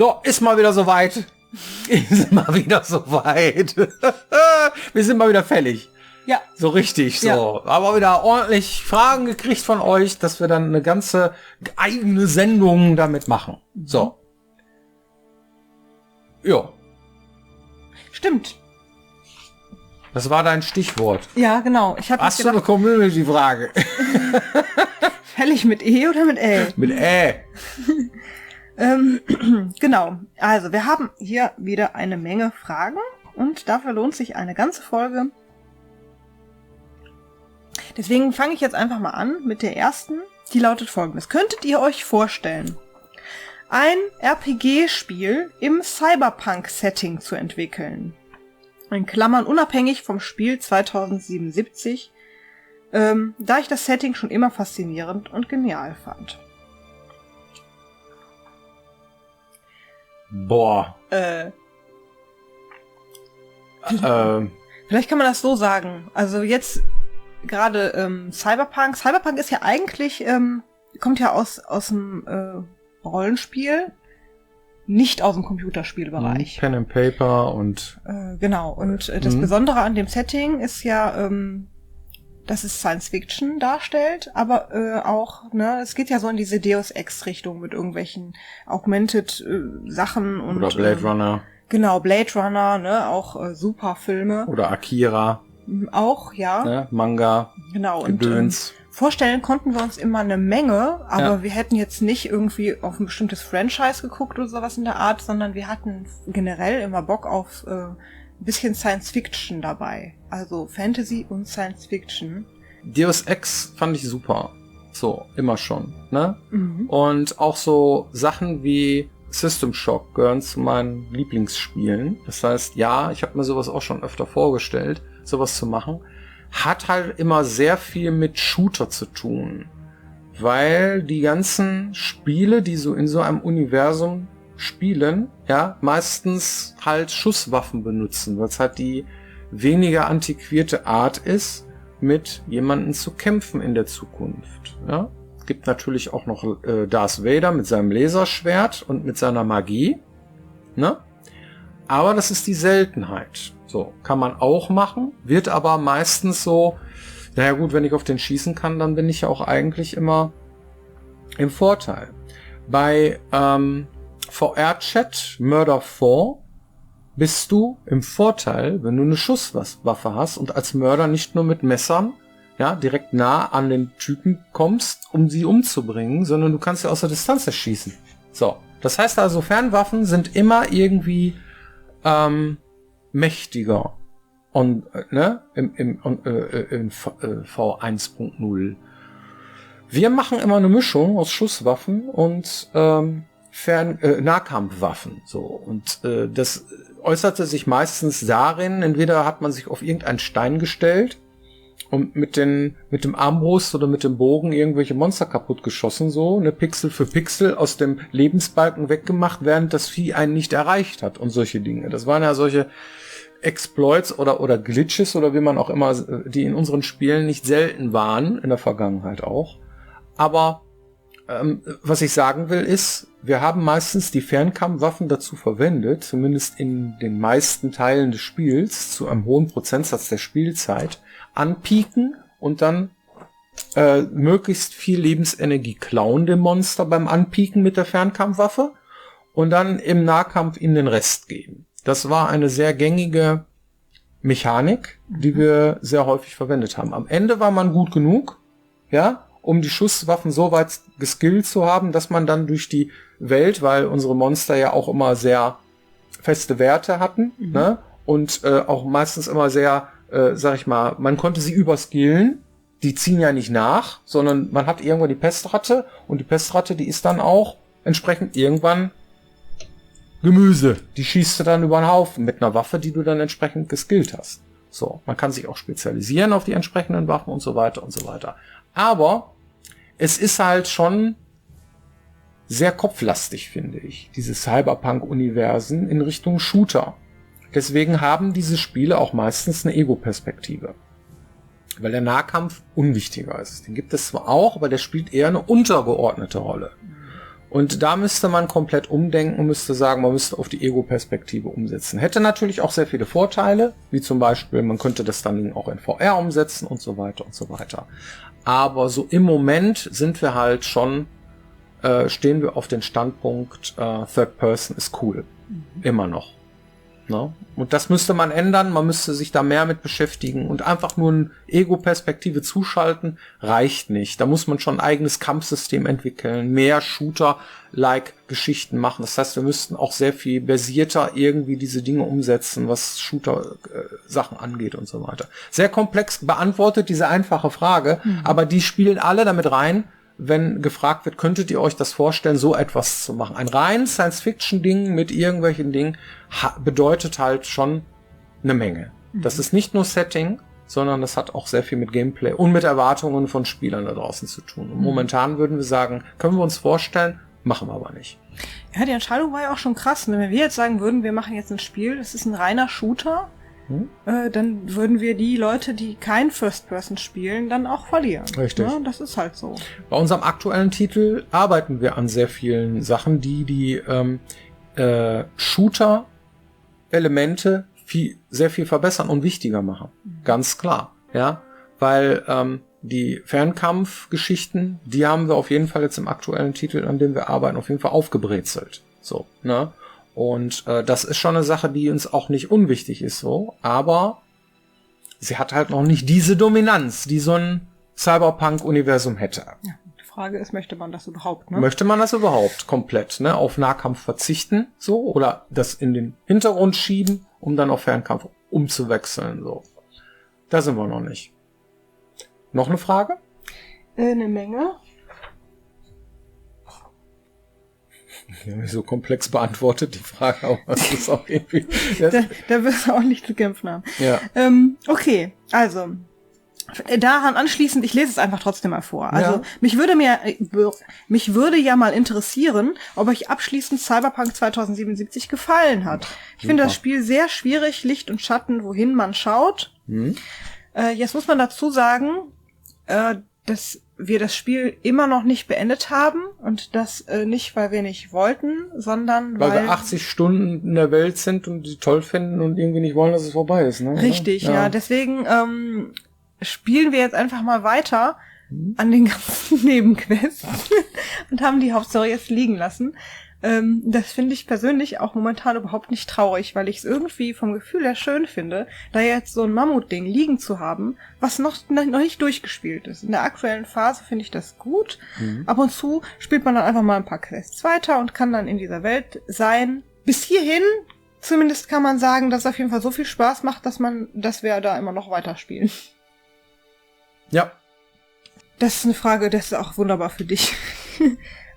So, ist mal wieder soweit. Ist mal wieder soweit. Wir sind mal wieder fällig. Ja. So richtig, so. Ja. Aber wieder ordentlich Fragen gekriegt von euch, dass wir dann eine ganze eigene Sendung damit machen. So. Ja. Stimmt. Das war dein Stichwort. Ja, genau. Ich habe Hast du eine Community-Frage? Fällig mit E oder mit L? Mit Genau. Also, wir haben hier wieder eine Menge Fragen und dafür lohnt sich eine ganze Folge. Deswegen fange ich jetzt einfach mal an mit der ersten. Die lautet folgendes. Könntet ihr euch vorstellen, ein RPG-Spiel im Cyberpunk-Setting zu entwickeln? In Klammern unabhängig vom Spiel 2077, da ich das Setting schon immer faszinierend und genial fand. Boah. Vielleicht kann man das so sagen. Also jetzt gerade Cyberpunk. Cyberpunk ist ja eigentlich, kommt ja aus dem Rollenspiel, nicht aus dem Computerspielbereich. Pen and Paper und... Genau. Und das Besondere an dem Setting ist ja, dass es Science Fiction darstellt, aber auch, ne, es geht ja so in diese Deus Ex-Richtung mit irgendwelchen Augmented Sachen und... Oder Blade Runner. Genau, Blade Runner, ne, auch super Filme. Oder Akira. Auch, ja. Ne? Manga. Genau. Gedöns. Und vorstellen konnten wir uns immer eine Menge, aber Ja. wir hätten jetzt nicht irgendwie auf ein bestimmtes Franchise geguckt oder sowas in der Art, sondern wir hatten generell immer Bock auf ein bisschen Science Fiction dabei. Also Fantasy und Science Fiction. Deus Ex fand ich super. So, immer schon. Ne? Mhm. Und auch so Sachen wie System Shock gehören zu meinen Lieblingsspielen. Das heißt, ja, ich habe mir sowas auch schon öfter vorgestellt, sowas zu machen. Hat halt immer sehr viel mit Shooter zu tun. Weil die ganzen Spiele, die so in so einem Universum spielen, ja, meistens halt Schusswaffen benutzen, weil es halt die weniger antiquierte Art ist, mit jemandem zu kämpfen in der Zukunft. Ja? Es gibt natürlich auch noch Darth Vader mit seinem Laserschwert und mit seiner Magie. Ne? Aber das ist die Seltenheit. So, kann man auch machen, wird aber meistens so, naja gut, wenn ich auf den schießen kann, dann bin ich ja auch eigentlich immer im Vorteil. Bei VR-Chat Murder 4 bist du im Vorteil, wenn du eine Schusswaffe hast und als Mörder nicht nur mit Messern, ja, direkt nah an den Typen kommst, um sie umzubringen, sondern du kannst ja aus der Distanz erschießen. So, das heißt also, Fernwaffen sind immer irgendwie mächtiger und ne, in V1.0. Wir machen immer eine Mischung aus Schusswaffen und Nahkampfwaffen. So, und das äußerte sich meistens darin, entweder hat man sich auf irgendeinen Stein gestellt und mit dem Armbrust oder mit dem Bogen irgendwelche Monster kaputt geschossen, so, ne, Pixel für Pixel aus dem Lebensbalken weggemacht, während das Vieh einen nicht erreicht hat und solche Dinge. Das waren ja solche Exploits oder Glitches oder wie man auch immer, die in unseren Spielen nicht selten waren, in der Vergangenheit auch. Aber was ich sagen will ist, wir haben meistens die Fernkampfwaffen dazu verwendet, zumindest in den meisten Teilen des Spiels, zu einem hohen Prozentsatz der Spielzeit, anpieken und dann möglichst viel Lebensenergie klauen dem Monster beim Anpieken mit der Fernkampfwaffe und dann im Nahkampf ihm den Rest geben. Das war eine sehr gängige Mechanik, die wir sehr häufig verwendet haben. Am Ende war man gut genug, ja, um die Schusswaffen so weit geskillt zu haben, dass man dann durch die Welt, weil unsere Monster ja auch immer sehr feste Werte hatten, ne, und auch meistens immer sehr, sag ich mal, man konnte sie überskillen. Die ziehen ja nicht nach, sondern man hat irgendwann die Pestratte und die Pestratte, die ist dann auch entsprechend irgendwann Gemüse. Die schießt du dann über den Haufen mit einer Waffe, die du dann entsprechend geskillt hast. So, man kann sich auch spezialisieren auf die entsprechenden Waffen und so weiter und so weiter. Aber es ist halt schon sehr kopflastig, finde ich, diese Cyberpunk-Universen in Richtung Shooter. Deswegen haben diese Spiele auch meistens eine Ego-Perspektive. Weil der Nahkampf unwichtiger ist. Den gibt es zwar auch, aber der spielt eher eine untergeordnete Rolle. Und da müsste man komplett umdenken und müsste sagen, man müsste auf die Ego-Perspektive umsetzen. Hätte natürlich auch sehr viele Vorteile, wie zum Beispiel, man könnte das dann auch in VR umsetzen und so weiter und so weiter. Aber so im Moment sind wir halt schon, stehen wir auf den Standpunkt, Third Person ist cool. Immer noch. Ne? Und das müsste man ändern, man müsste sich da mehr mit beschäftigen und einfach nur eine Ego-Perspektive zuschalten, reicht nicht. Da muss man schon ein eigenes Kampfsystem entwickeln, mehr Shooter-like Geschichten machen. Das heißt, wir müssten auch sehr viel versierter irgendwie diese Dinge umsetzen, was Shooter-Sachen angeht und so weiter. Sehr komplex beantwortet diese einfache Frage, aber die spielen alle damit rein, wenn gefragt wird, könntet ihr euch das vorstellen, so etwas zu machen? Ein rein Science-Fiction-Ding mit irgendwelchen Dingen bedeutet halt schon eine Menge. Das ist nicht nur Setting, sondern das hat auch sehr viel mit Gameplay und mit Erwartungen von Spielern da draußen zu tun. Und momentan würden wir sagen, können wir uns vorstellen, machen wir aber nicht. Ja, die Entscheidung war ja auch schon krass. Wenn wir jetzt sagen würden, wir machen jetzt ein Spiel, das ist ein reiner Shooter, dann würden wir die Leute, die kein First-Person spielen, dann auch verlieren. Richtig. Ja, das ist halt so. Bei unserem aktuellen Titel arbeiten wir an sehr vielen Sachen, die Shooter-Elemente sehr viel verbessern und wichtiger machen. Ganz klar. Ja, weil die Fernkampfgeschichten, die haben wir auf jeden Fall jetzt im aktuellen Titel, an dem wir arbeiten, auf jeden Fall aufgebrezelt. So, ne? Und das ist schon eine Sache, die uns auch nicht unwichtig ist, so. Aber sie hat halt noch nicht diese Dominanz, die so ein Cyberpunk-Universum hätte. Ja, die Frage ist, möchte man das überhaupt, ne? Möchte man das überhaupt komplett, ne? Auf Nahkampf verzichten, so? Oder das in den Hintergrund schieben, um dann auf Fernkampf umzuwechseln, so. Da sind wir noch nicht. Noch eine Frage? Eine Menge. Die haben mich so komplex beantwortet, die Frage, aber das ist auch irgendwie... Da wirst du auch nicht zu kämpfen haben. Ja. Okay, also daran anschließend, ich lese es einfach trotzdem mal vor. Also Ja. mich würde ja mal interessieren, ob euch abschließend Cyberpunk 2077 gefallen hat. Ich finde das Spiel sehr schwierig, Licht und Schatten, wohin man schaut. Jetzt muss man dazu sagen, dass wir das Spiel immer noch nicht beendet haben und das nicht, weil wir nicht wollten, sondern Weil wir 80 Stunden in der Welt sind und die toll finden und irgendwie nicht wollen, dass es vorbei ist, ne? Richtig, ja. Deswegen spielen wir jetzt einfach mal weiter an den ganzen Nebenquests und haben die Hauptstory jetzt liegen lassen. Das finde ich persönlich auch momentan überhaupt nicht traurig, weil ich es irgendwie vom Gefühl her schön finde, da jetzt so ein Mammutding liegen zu haben, was noch nicht durchgespielt ist. In der aktuellen Phase finde ich das gut. Ab und zu spielt man dann einfach mal ein paar Quests weiter und kann dann in dieser Welt sein. Bis hierhin, zumindest kann man sagen, dass es auf jeden Fall so viel Spaß macht, dass wir da immer noch weiterspielen. Ja. Das ist eine Frage, das ist auch wunderbar für dich.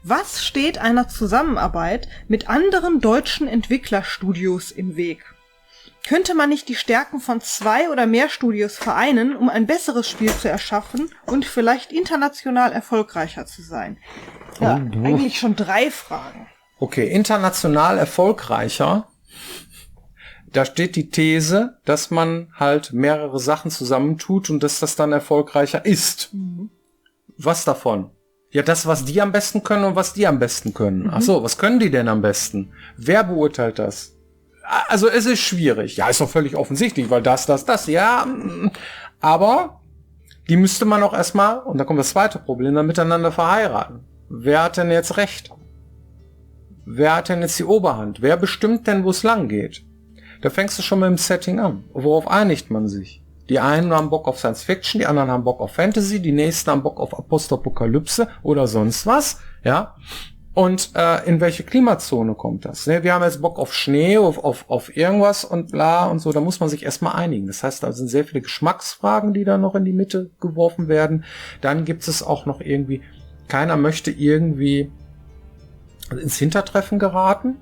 Was steht einer Zusammenarbeit mit anderen deutschen Entwicklerstudios im Weg? Könnte man nicht die Stärken von 2 oder mehr Studios vereinen, um ein besseres Spiel zu erschaffen und vielleicht international erfolgreicher zu sein? Ja, eigentlich schon 3 Fragen. Okay, international erfolgreicher. Da steht die These, dass man halt mehrere Sachen zusammentut und dass das dann erfolgreicher ist. Was davon? Ja, das, was die am besten können und was die am besten können. Ach so, was können die denn am besten? Wer beurteilt das? Also es ist schwierig. Ja, ist doch völlig offensichtlich, weil das. Ja, aber die müsste man auch erstmal, und da kommt das zweite Problem, dann miteinander verheiraten. Wer hat denn jetzt Recht? Wer hat denn jetzt die Oberhand? Wer bestimmt denn, wo es lang geht? Da fängst du schon mit dem Setting an. Worauf einigt man sich? Die einen haben Bock auf Science Fiction, die anderen haben Bock auf Fantasy, die nächsten haben Bock auf Postapokalypse oder sonst was, ja. Und in welche Klimazone kommt das? Ne? Wir haben jetzt Bock auf Schnee, auf irgendwas und bla und so, da muss man sich erstmal einigen. Das heißt, da sind sehr viele Geschmacksfragen, die da noch in die Mitte geworfen werden. Dann gibt es auch noch irgendwie, keiner möchte irgendwie ins Hintertreffen geraten,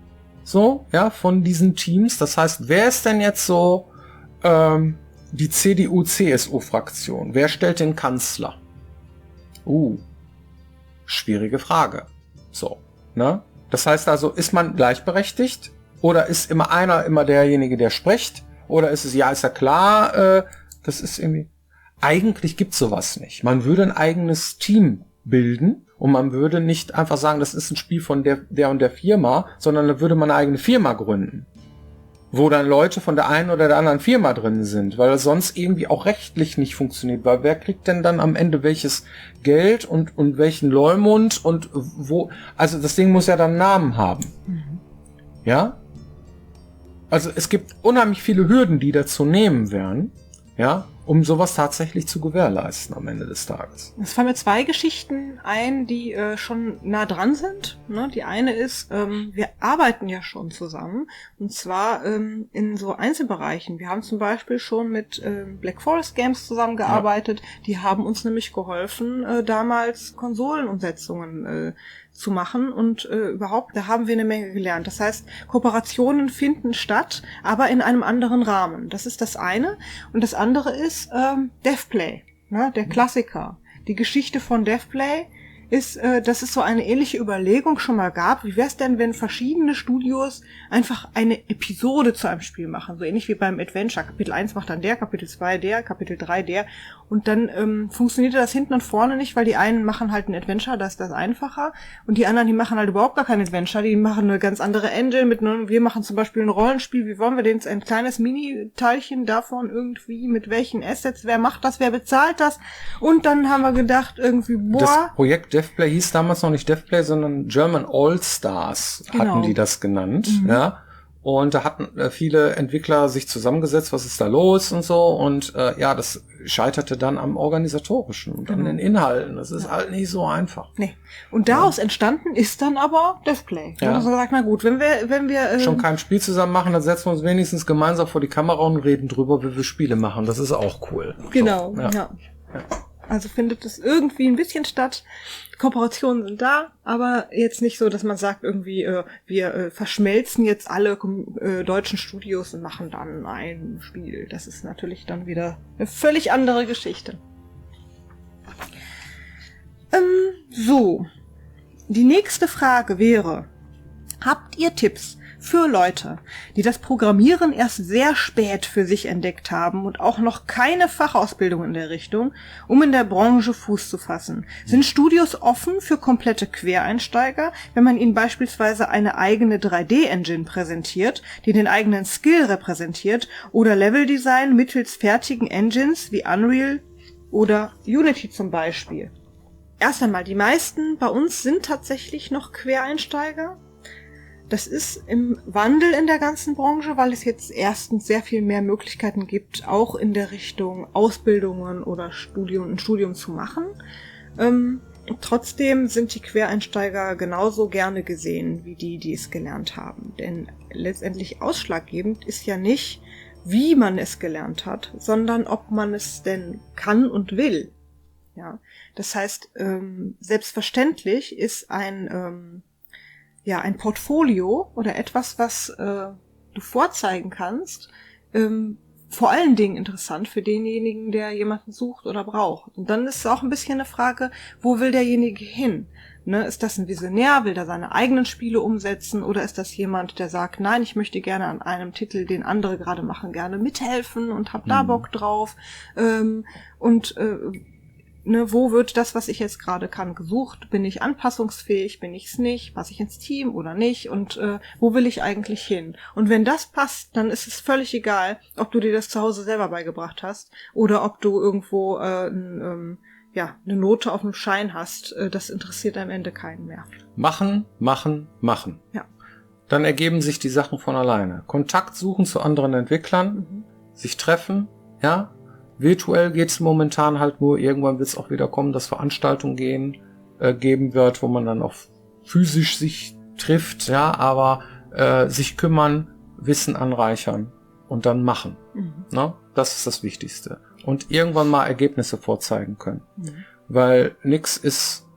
so, ja, von diesen Teams. Das heißt, wer ist denn jetzt so die CDU-CSU-Fraktion? Wer stellt den Kanzler? Schwierige Frage. So, ne? Das heißt also, ist man gleichberechtigt? Oder ist immer derjenige, der spricht? Oder ist es, ja, ist ja klar, das ist irgendwie... Eigentlich gibt's sowas nicht. Man würde ein eigenes Team bilden und man würde nicht einfach sagen, das ist ein Spiel von der und der Firma, sondern da würde man eine eigene Firma gründen, wo dann Leute von der einen oder der anderen Firma drin sind, weil das sonst irgendwie auch rechtlich nicht funktioniert, weil wer kriegt denn dann am Ende welches Geld und welchen Leumund und wo, also das Ding muss ja dann einen Namen haben. Ja? Also es gibt unheimlich viele Hürden, die da zu nehmen wären, ja, um sowas tatsächlich zu gewährleisten am Ende des Tages. Es fallen mir 2 Geschichten ein, die schon nah dran sind. Ne? Die eine ist, wir arbeiten ja schon zusammen, und zwar in so Einzelbereichen. Wir haben zum Beispiel schon mit Black Forest Games zusammengearbeitet. Ja. Die haben uns nämlich geholfen, damals Konsolenumsetzungen zu machen, und überhaupt, da haben wir eine Menge gelernt. Das heißt, Kooperationen finden statt, aber in einem anderen Rahmen. Das ist das eine. Und das andere ist Devplay, ne, der Klassiker. Die Geschichte von Devplay ist, dass es so eine ähnliche Überlegung schon mal gab. Wie wäre es denn, wenn verschiedene Studios einfach eine Episode zu einem Spiel machen? So ähnlich wie beim Adventure. Kapitel 1 macht dann der, Kapitel 2 der, Kapitel 3 der. Und dann funktionierte das hinten und vorne nicht, weil die einen machen halt ein Adventure, das ist das einfacher. Und die anderen, die machen halt überhaupt gar kein Adventure. Die machen eine ganz andere Engine. Wir machen zum Beispiel ein Rollenspiel. Wie wollen wir denn ein kleines Mini-Teilchen davon irgendwie, mit welchen Assets? Wer macht das? Wer bezahlt das? Und dann haben wir gedacht irgendwie, boah. Das Projekt Devplay hieß damals noch nicht Devplay, sondern German All-Stars hatten die das genannt, ja. Und da hatten viele Entwickler sich zusammengesetzt, was ist da los und so. Und ja, das scheiterte dann am Organisatorischen und an den Inhalten. Das ist halt nicht so einfach. Nee. Und daraus entstanden ist dann aber Devplay. Ja. Also gesagt, na gut, wenn wir schon kein Spiel zusammen machen, dann setzen wir uns wenigstens gemeinsam vor die Kamera und reden drüber, wie wir Spiele machen. Das ist auch cool. Genau, so, ja. Also findet es irgendwie ein bisschen statt. Kooperationen sind da, aber jetzt nicht so, dass man sagt irgendwie, wir verschmelzen jetzt alle deutschen Studios und machen dann ein Spiel. Das ist natürlich dann wieder eine völlig andere Geschichte. So, die nächste Frage wäre, habt ihr Tipps für Leute, die das Programmieren erst sehr spät für sich entdeckt haben und auch noch keine Fachausbildung in der Richtung, um in der Branche Fuß zu fassen? Sind Studios offen für komplette Quereinsteiger, wenn man ihnen beispielsweise eine eigene 3D-Engine präsentiert, die den eigenen Skill repräsentiert, oder Leveldesign mittels fertigen Engines wie Unreal oder Unity zum Beispiel? Erst einmal, die meisten bei uns sind tatsächlich noch Quereinsteiger. Das ist im Wandel in der ganzen Branche, weil es jetzt erstens sehr viel mehr Möglichkeiten gibt, auch in der Richtung Ausbildungen oder ein Studium zu machen. Trotzdem sind die Quereinsteiger genauso gerne gesehen wie die es gelernt haben. Denn letztendlich ausschlaggebend ist ja nicht, wie man es gelernt hat, sondern ob man es denn kann und will. Ja, das heißt, selbstverständlich ist ein Portfolio oder etwas, was du vorzeigen kannst, vor allen Dingen interessant für denjenigen, der jemanden sucht oder braucht. Und dann ist es auch ein bisschen eine Frage, wo will derjenige hin? Ne, ist das ein Visionär, will der seine eigenen Spiele umsetzen, oder ist das jemand, der sagt, nein, ich möchte gerne an einem Titel, den andere gerade machen, gerne mithelfen und hab da Bock drauf, wo wird das, was ich jetzt gerade kann, gesucht? Bin ich anpassungsfähig? Bin ich's nicht? Passe ich ins Team oder nicht? Und wo will ich eigentlich hin? Und wenn das passt, dann ist es völlig egal, ob du dir das zu Hause selber beigebracht hast oder ob du irgendwo eine Note auf dem Schein hast. Das interessiert am Ende keinen mehr. Machen, machen, machen. Ja. Dann ergeben sich die Sachen von alleine. Kontakt suchen zu anderen Entwicklern, sich treffen, ja. Virtuell geht's momentan halt nur, irgendwann wird es auch wieder kommen, dass Veranstaltungen geben wird, wo man dann auch physisch sich trifft, ja, aber sich kümmern, Wissen anreichern und dann machen. Ne? Das ist das Wichtigste. Und irgendwann mal Ergebnisse vorzeigen können. Weil nix ist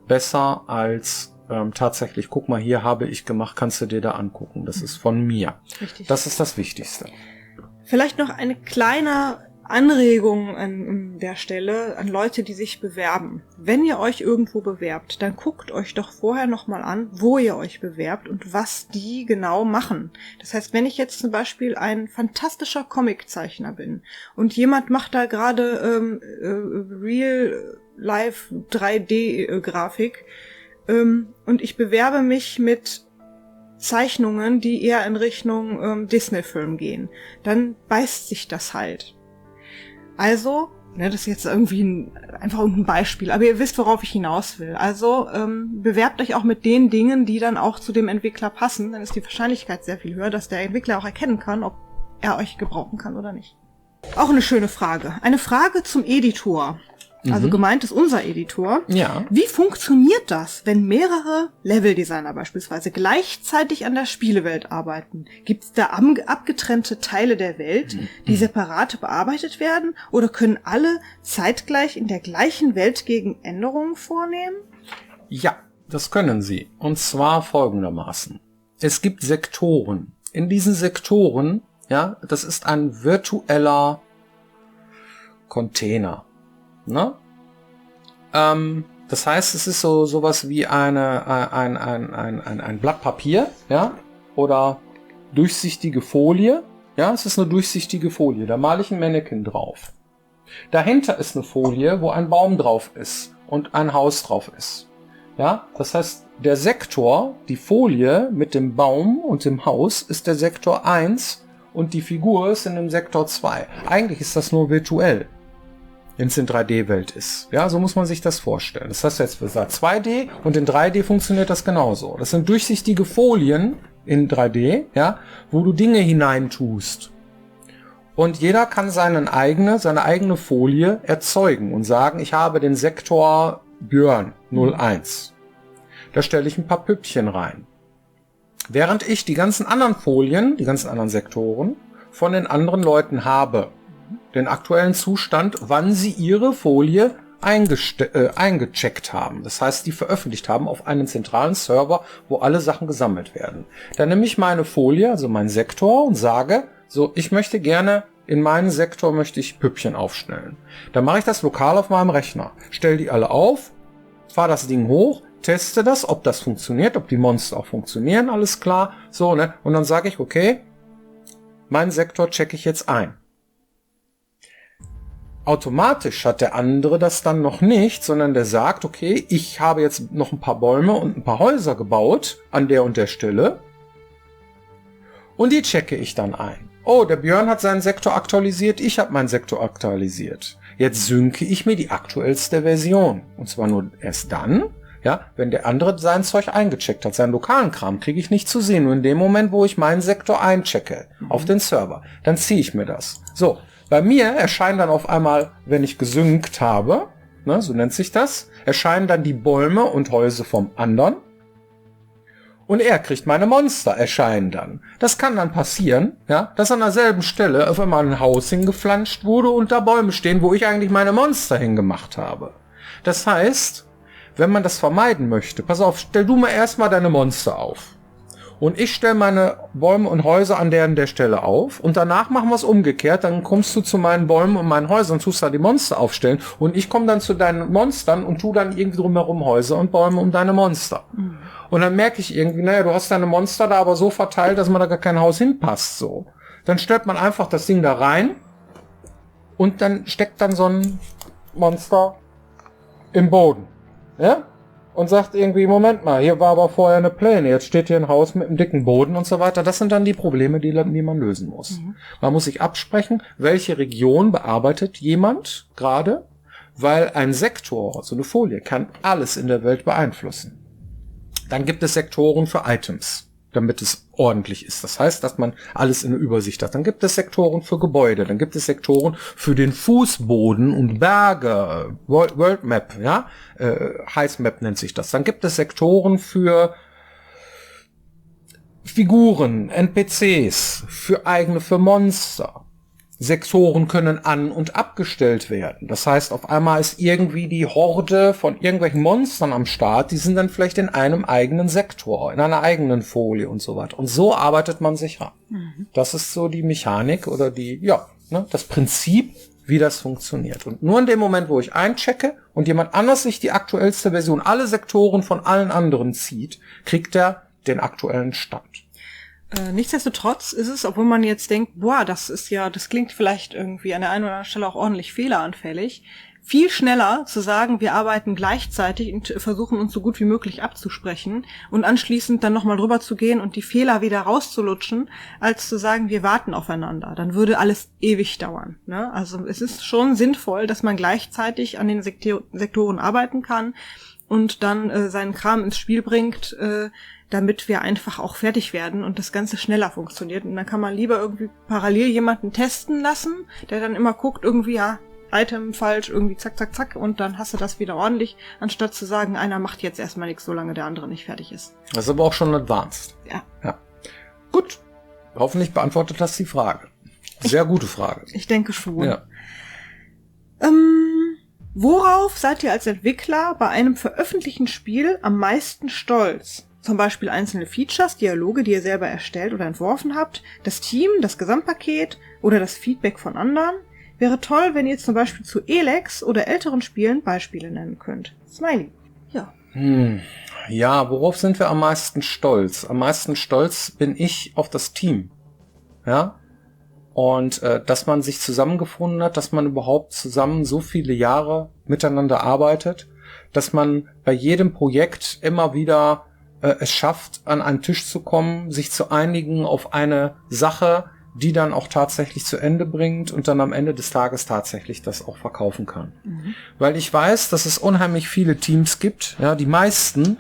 besser als tatsächlich, guck mal, hier habe ich gemacht, kannst du dir da angucken. Das ist von mir. Richtig. Das ist das Wichtigste. Vielleicht noch ein kleiner Anregung an der Stelle an Leute, die sich bewerben. Wenn ihr euch irgendwo bewerbt, dann guckt euch doch vorher nochmal an, wo ihr euch bewerbt und was die genau machen. Das heißt, wenn ich jetzt zum Beispiel ein fantastischer Comiczeichner bin und jemand macht da gerade Real-Life 3D-Grafik und ich bewerbe mich mit Zeichnungen, die eher in Richtung Disney-Film gehen, dann beißt sich das halt. Also, das ist jetzt irgendwie einfach ein Beispiel, aber ihr wisst, worauf ich hinaus will. Also bewerbt euch auch mit den Dingen, die dann auch zu dem Entwickler passen. Dann ist die Wahrscheinlichkeit sehr viel höher, dass der Entwickler auch erkennen kann, ob er euch gebrauchen kann oder nicht. Auch eine schöne Frage. Eine Frage zum Editor. Also gemeint ist unser Editor. Ja. Wie funktioniert das, wenn mehrere Leveldesigner beispielsweise gleichzeitig an der Spielewelt arbeiten? Gibt es da abgetrennte Teile der Welt, die separat bearbeitet werden? Oder können alle zeitgleich in der gleichen Welt gegen Änderungen vornehmen? Ja, das können sie. Und zwar folgendermaßen. Es gibt Sektoren. In diesen Sektoren, ja, das ist ein virtueller Container. Ne? Das heißt, es ist sowas wie ein Blatt Papier, ja, oder durchsichtige Folie. Ja, es ist eine durchsichtige Folie. Da male ich ein Mannequin drauf. Dahinter ist eine Folie, wo ein Baum drauf ist und ein Haus drauf ist. Ja, das heißt, der Sektor, die Folie mit dem Baum und dem Haus, ist der Sektor 1 und die Figur ist in dem Sektor 2. Eigentlich ist das nur virtuell, wenn es in 3D-Welt ist. Ja, so muss man sich das vorstellen. Das heißt jetzt gesagt 2D und in 3D funktioniert das genauso. Das sind durchsichtige Folien in 3D, ja, wo du Dinge hineintust. Und jeder kann seine eigene Folie erzeugen und sagen, ich habe den Sektor Björn 01. Da stelle ich ein paar Püppchen rein. Während ich die ganzen anderen Folien, die ganzen anderen Sektoren von den anderen Leuten habe. Den aktuellen Zustand, wann sie ihre Folie eingecheckt haben. Das heißt, die veröffentlicht haben auf einen zentralen Server, wo alle Sachen gesammelt werden. Dann nehme ich meine Folie, also meinen Sektor und sage, so, ich möchte gerne in meinen Sektor möchte ich Püppchen aufstellen. Dann mache ich das lokal auf meinem Rechner. Stelle die alle auf, fahre das Ding hoch, teste das, ob das funktioniert, ob die Monster auch funktionieren, alles klar. So, ne? Und dann sage ich, okay, meinen Sektor checke ich jetzt ein. Automatisch hat der andere das dann noch nicht, sondern der sagt, okay, ich habe jetzt noch ein paar Bäume und ein paar Häuser gebaut an der und der Stelle und die checke ich dann ein. Oh, der Björn hat seinen Sektor aktualisiert, ich habe meinen Sektor aktualisiert. Jetzt synke ich mir die aktuellste Version. Und zwar nur erst dann, ja, wenn der andere sein Zeug eingecheckt hat. Seinen lokalen Kram kriege ich nicht zu sehen. Nur in dem Moment, wo ich meinen Sektor einchecke auf den Server, dann ziehe ich mir das. So, bei mir erscheinen dann auf einmal, wenn ich gesynkt habe, ne, so nennt sich das, erscheinen dann die Bäume und Häuser vom anderen. Und er kriegt meine Monster, erscheinen dann. Das kann dann passieren, ja, dass an derselben Stelle auf einmal ein Haus hingeflanscht wurde und da Bäume stehen, wo ich eigentlich meine Monster hingemacht habe. Das heißt, wenn man das vermeiden möchte, pass auf, stell du mal erstmal deine Monster auf. Und ich stelle meine Bäume und Häuser an der Stelle auf und danach machen wir es umgekehrt, dann kommst du zu meinen Bäumen und meinen Häusern, tust da die Monster aufstellen und ich komme dann zu deinen Monstern und tu dann irgendwie drumherum Häuser und Bäume um deine Monster. Mhm. Und dann merke ich irgendwie, naja, du hast deine Monster da aber so verteilt, dass man da gar kein Haus hinpasst, so. Dann stellt man einfach das Ding da rein und dann steckt dann so ein Monster im Boden, ja? Und sagt irgendwie, Moment mal, hier war aber vorher eine Plane, jetzt steht hier ein Haus mit einem dicken Boden und so weiter. Das sind dann die Probleme, die man lösen muss. Mhm. Man muss sich absprechen, welche Region bearbeitet jemand gerade, weil ein Sektor, also eine Folie, kann alles in der Welt beeinflussen. Dann gibt es Sektoren für Items, damit es ordentlich ist. Das heißt, dass man alles in der Übersicht hat. Dann gibt es Sektoren für Gebäude, dann gibt es Sektoren für den Fußboden und Berge, World Map, ja, Heiß Map nennt sich das. Dann gibt es Sektoren für Figuren, NPCs, für Monster. Sektoren können an- und abgestellt werden. Das heißt, auf einmal ist irgendwie die Horde von irgendwelchen Monstern am Start, die sind dann vielleicht in einem eigenen Sektor, in einer eigenen Folie und so weiter. Und so arbeitet man sich ran. Mhm. Das ist so die Mechanik oder das Prinzip wie das funktioniert. Und nur in dem Moment, wo ich einchecke und jemand anders sich die aktuellste Version, alle Sektoren von allen anderen zieht, kriegt er den aktuellen Stand. Nichtsdestotrotz ist es, obwohl man jetzt denkt, boah, das klingt vielleicht irgendwie an der einen oder anderen Stelle auch ordentlich fehleranfällig, viel schneller zu sagen, wir arbeiten gleichzeitig und versuchen uns so gut wie möglich abzusprechen und anschließend dann nochmal drüber zu gehen und die Fehler wieder rauszulutschen, als zu sagen, wir warten aufeinander. Dann würde alles ewig dauern. Ne? Also es ist schon sinnvoll, dass man gleichzeitig an den Sektoren arbeiten kann und dann seinen Kram ins Spiel bringt, damit wir einfach auch fertig werden und das Ganze schneller funktioniert. Und dann kann man lieber irgendwie parallel jemanden testen lassen, der dann immer guckt, irgendwie, ja, Item falsch, irgendwie zack, zack, zack, und dann hast du das wieder ordentlich, anstatt zu sagen, einer macht jetzt erstmal nichts, solange der andere nicht fertig ist. Das ist aber auch schon advanced. Ja. Gut. Hoffentlich beantwortet das die Frage. Sehr gute Frage. Ich denke schon. Ja. Worauf seid ihr als Entwickler bei einem veröffentlichten Spiel am meisten stolz? Zum Beispiel einzelne Features, Dialoge, die ihr selber erstellt oder entworfen habt, das Team, das Gesamtpaket oder das Feedback von anderen? Wäre toll, wenn ihr zum Beispiel zu Elex oder älteren Spielen Beispiele nennen könnt. Smiley. Ja. Ja, worauf sind wir am meisten stolz? Am meisten stolz bin ich auf das Team. Ja. Und dass man sich zusammengefunden hat, dass man überhaupt zusammen so viele Jahre miteinander arbeitet, dass man bei jedem Projekt immer wieder es schafft, an einen Tisch zu kommen, sich zu einigen auf eine Sache, die dann auch tatsächlich zu Ende bringt und dann am Ende des Tages tatsächlich das auch verkaufen kann. Weil ich weiß, dass es unheimlich viele Teams gibt, ja, die meisten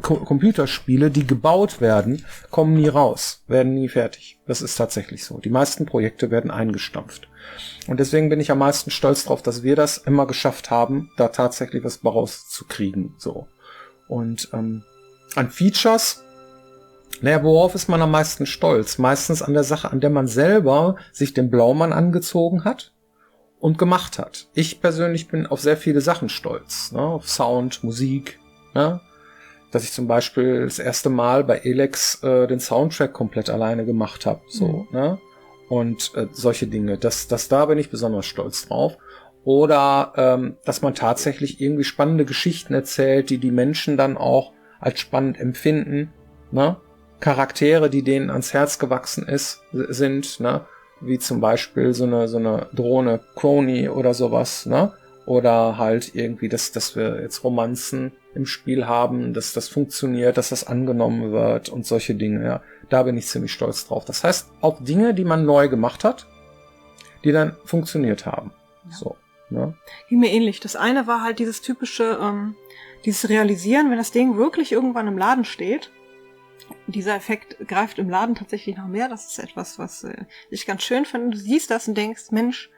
Computerspiele, die gebaut werden, kommen nie raus, werden nie fertig. Das ist tatsächlich so. Die meisten Projekte werden eingestampft. Und deswegen bin ich am meisten stolz drauf, dass wir das immer geschafft haben, da tatsächlich was rauszukriegen, so. Und an Features, naja, worauf ist man am meisten stolz? Meistens an der Sache, an der man selber sich den Blaumann angezogen hat und gemacht hat. Ich persönlich bin auf sehr viele Sachen stolz, ne? Auf Sound, Musik, ne? Dass ich zum Beispiel das erste Mal bei Elex den Soundtrack komplett alleine gemacht habe, so, ne? Und solche Dinge. Da bin ich besonders stolz drauf. Oder dass man tatsächlich irgendwie spannende Geschichten erzählt, die Menschen dann auch als spannend empfinden, ne? Charaktere, die denen ans Herz gewachsen sind, ne? Wie zum Beispiel so eine Drohne Crony oder sowas, ne? Oder halt irgendwie, dass wir jetzt Romanzen im Spiel haben, dass das funktioniert, dass das angenommen wird und solche Dinge, ja. Da bin ich ziemlich stolz drauf. Das heißt, auch Dinge, die man neu gemacht hat, die dann funktioniert haben. Ja. So, ne? Ging mir ähnlich. Das eine war halt dieses typische, dieses Realisieren, wenn das Ding wirklich irgendwann im Laden steht. Dieser Effekt greift im Laden tatsächlich noch mehr. Das ist etwas, was ich ganz schön finde. Du siehst das und denkst, Mensch,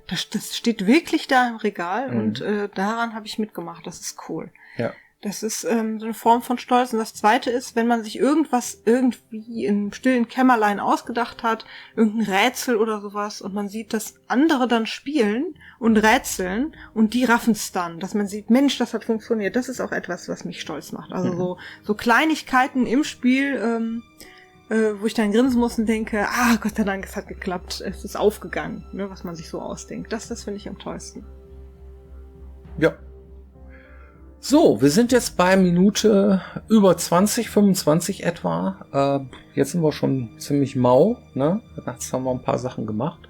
das steht wirklich da im Regal und daran habe ich mitgemacht. Das ist cool. Ja. Das ist so eine Form von Stolz. Und das Zweite ist, wenn man sich irgendwas irgendwie im stillen Kämmerlein ausgedacht hat, irgendein Rätsel oder sowas, und man sieht, dass andere dann spielen und rätseln und die raffen's dann, dass man sieht, Mensch, das hat funktioniert. Das ist auch etwas, was mich stolz macht. Also so Kleinigkeiten im Spiel, wo ich dann grinsen muss und denke, Gott sei Dank, es hat geklappt, es ist aufgegangen, ne, was man sich so ausdenkt. Das finde ich am tollsten. Ja. So, wir sind jetzt bei Minute über 20, 25 etwa. Jetzt sind wir schon ziemlich mau, ne? Jetzt haben wir ein paar Sachen gemacht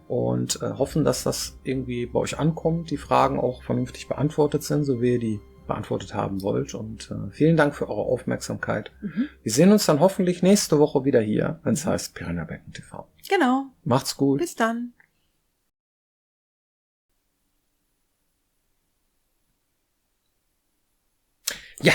und hoffen, dass das irgendwie bei euch ankommt, die Fragen auch vernünftig beantwortet sind, so wie ihr die beantwortet haben wollt. Und vielen Dank für eure Aufmerksamkeit. Wir sehen uns dann hoffentlich nächste Woche wieder hier, wenn es heißt Piranha Byten TV. Genau. Macht's gut. Bis dann. Ja.